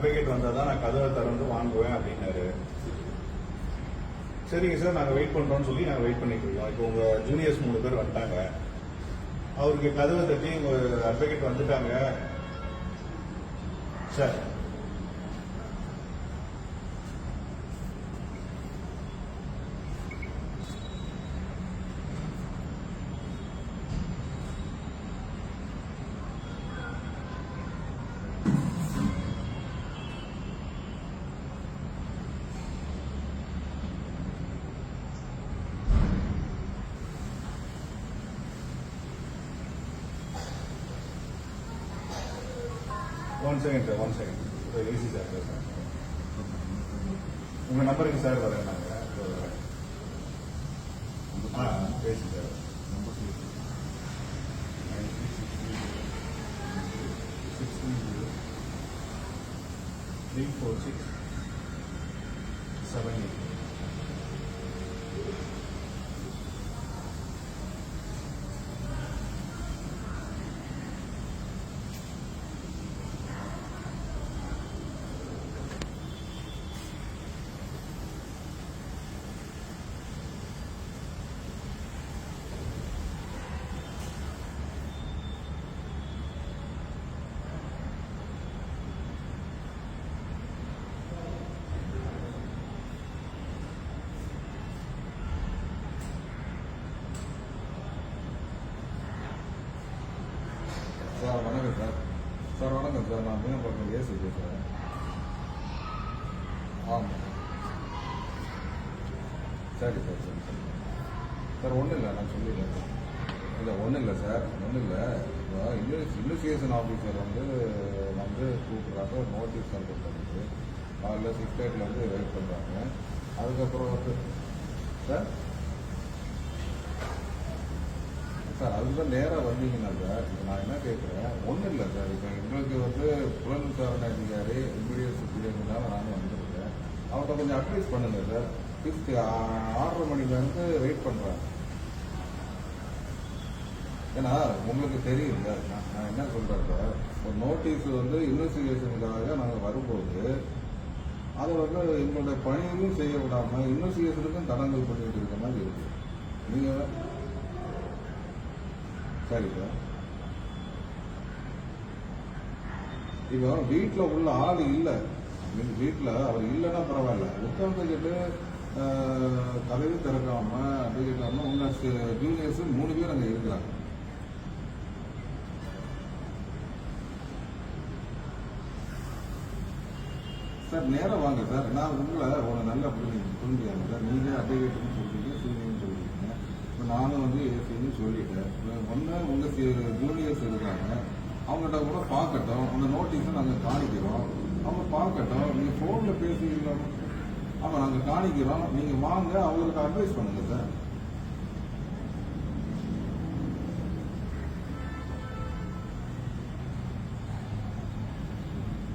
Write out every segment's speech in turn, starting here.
Advocate வந்தால் தான் நான் கதவை திறந்து வாங்குவேன் அப்படின்னாரு. சரிங்க சார், நாங்கள் வெயிட் பண்ணுறோம்னு சொல்லி நாங்கள் வெயிட் பண்ணிட்டு இருக்கோம். இப்போ உங்கள் ஜூனியர்ஸ் 3 பேர் வந்துட்டாங்க. அவருக்கு கதவை தட்டி உங்கள் அட்வொகேட் வந்துட்டாங்க sir. One second sir, 1 second. Easy sir. உங்க நம்பருக்கு சார் வரேன் நாங்கள். பேசி சார். 630-346-78. சார் வணக்கம் சார். சார் வணக்கம் சார், நான் மீனம்பாக்கம் ஏசி பேசுகிறேன். ஆமாம் சரி சார். சரி சார். சார் ஒன்றும் இல்லை, நான் சொல்லிடுறேன். இல்லை ஒன்றும் இல்லை சார், ஒன்றும் இல்லை. இன்வெஸ்டிகேஷன் ஆஃபீஸர் வந்து கூப்பிட்றாங்க, நோட்டீஸ் அனுப்புறது. அதில் 6 வெயிட் பண்ணுறாங்க. அதுக்கப்புறம் வந்து சார் சார் அதுதான் நேராக வந்தீங்கன்னா சார், இப்போ நான் என்ன கேட்குறேன், ஒன்றும் இல்லை சார். இப்போ எங்களுக்கு வந்து புலன் விசாரணை அதிகாரி இமீடியட் சுப்பீரியர்னால நானும் வந்திருக்கேன். அவர்கிட்ட கொஞ்சம் அட்வைஸ் பண்ணுங்க சார். 6:30 மணிலேருந்து வெயிட் பண்ணுறேன். ஏன்னா உங்களுக்கு தெரியும் சார், நான் என்ன சொல்கிறேன் சார், ஒரு நோட்டீஸ் வந்து இன்வெஸ்டிகேஷனுக்காக நாங்கள் வரும்போது அதை வந்து எங்களுடைய பணியையும் செய்ய விடாமல் இன்வெஸ்டிகேஷனுக்கும் தடங்கல் பண்ணிட்டு இருக்க மாதிரி இருக்கு. நீங்கள் சரி சார். இப்போ வீட்டில் உள்ள ஆள் இல்லை, வீட்டில் அவர் இல்லைன்னா பரவாயில்ல, உட்காந்துக்கிட்டு கதவையும் திறக்காம அப்படிக்காம உங்க ஜூனியர்ஸ் 3 பேர் அங்கே இருக்கிறாங்க. சார் நேரம் வாங்க சார். நான் உங்களை ஒரு நல்ல புரிஞ்சுக்காங்க சார். நீங்கள் அட்வொகேட்னு சொல்றீங்க, சீனியர்னு சொல்றீங்க. இப்போ நானும் வந்து ஏசின்னு சொல்லிட்டேன். ஒன்று உங்கள் ஜூனியர்ஸ் இருக்காங்க, அவங்ககிட்ட கூட பார்க்கட்டும். அந்த நோட்டீஸை நாங்கள் காணிக்கிறோம், அவங்க பார்க்கட்டும். நீங்கள் ஃபோனில் பேசிக்கலாம். ஆமாம் நாங்கள் காணிக்கிறோம், நீங்கள் வாங்க, அவங்களுக்கு அட்வைஸ் பண்ணுங்க சார்.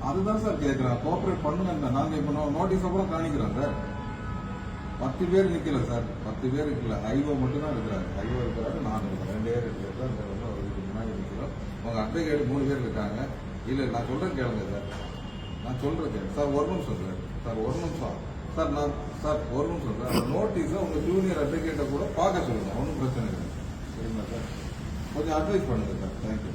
அதுதான் சார் கேட்குறேன், கோஆப்ரேட் பண்ணுங்க. நாங்கள் இப்போ நோட்டீஸை கூட காணிக்கிறோம் சார். 10 பேர் நிற்கல சார், 10 பேர் இருக்கல. ஐஓ மட்டும் தான் இருக்கிறாரு. ஐஓ இருக்கிறாரு, நான் இருக்கிறேன். 2 பேர் இருக்கிறாரு. அவருக்கு முன்னாடி நிற்கிறோம். உங்கள் அட்வொகேட் 3 பேர் இருக்காங்க. இல்லை நான் சொல்கிறேன் கேளுங்க சார், நான் சொல்கிறேன் கேளுங்க சார். ஒரு நிமிஷம் சார், சார் ஒரு நிமிஷம் சார். நான் சார் ஒரு நிமிஷம் சார். அந்த நோட்டீஸை உங்கள் ஜூனியர் அட்வொகேட்டை கூட பார்க்க சொல்லுங்கள், ஒன்றும் பிரச்சனை இல்லை. சரிங்களா சார்? கொஞ்சம் அட்வைஸ் பண்ணுங்கள் சார். தேங்க்யூ.